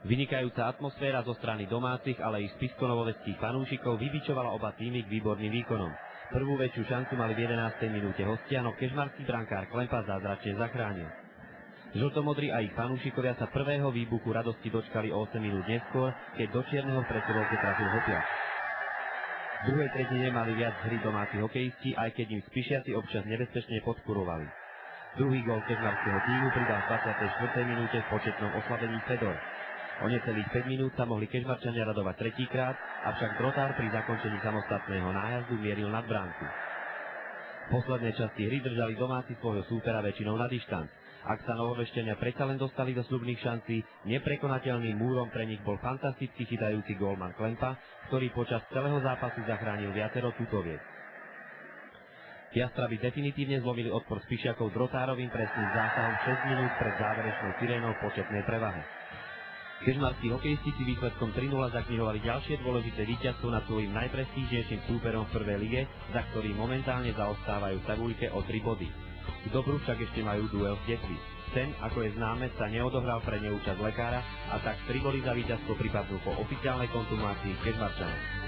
Vynikajúca atmosféra zo strany domácich, ale i spišsko-novoveckých fanúšikov vybičovala oba týmy k výborným výkonom. Prvú väčšiu šancu mali v 11. minúte hostia, no kežmarský brankár Klempa zázračne zachránil. Žltomodrí a ich fanúšikovia sa prvého výbuchu radosti dočkali o 8 minút neskôr, keď do čierneho v presilovke trafil Hopiak. V druhej tretine mali viac hry domáci hokejisti, aj keď im spišiaci občas nebezpečne podkurovali. Druhý gól kežmarského týmu pridal v 24. minúte v početnom oslabení Fedor. O necelých 5 minút sa mohli kežmarčania radovať tretíkrát, avšak Drotár pri zakončení samostatného nájazdu mieril nad bránku. V poslednej časti hry držali domáci svojho súpera väčšinou na dištanc. Ak sa novovešťania predsa len dostali do sľubných šancí, neprekonateľným múrom pre nich bol fantasticky chytajúci gólman Klempa, ktorý počas celého zápasu zachránil viacero tutoviek. Jastraby definitívne zlomili odpor Spišiakov Drotárovým presným zásahom 6 minút pred záverečnou sirénou v početnej prevahe. Kežmarskí hokejisti si výsledkom 3-0 zaknihovali ďalšie dôležité víťazstvo nad svojím najprestížnejším súperom v prvej lige, za ktorý momentálne zaostávajú v tabuľke o 3 body. V dobru však ešte majú duel v Detvi. Ten, ako je známe, sa neodohral pre neúčasť lekára a tak 3 góly za víťazstvo pripadnú po oficiálnej konzumácii kežmarčanom.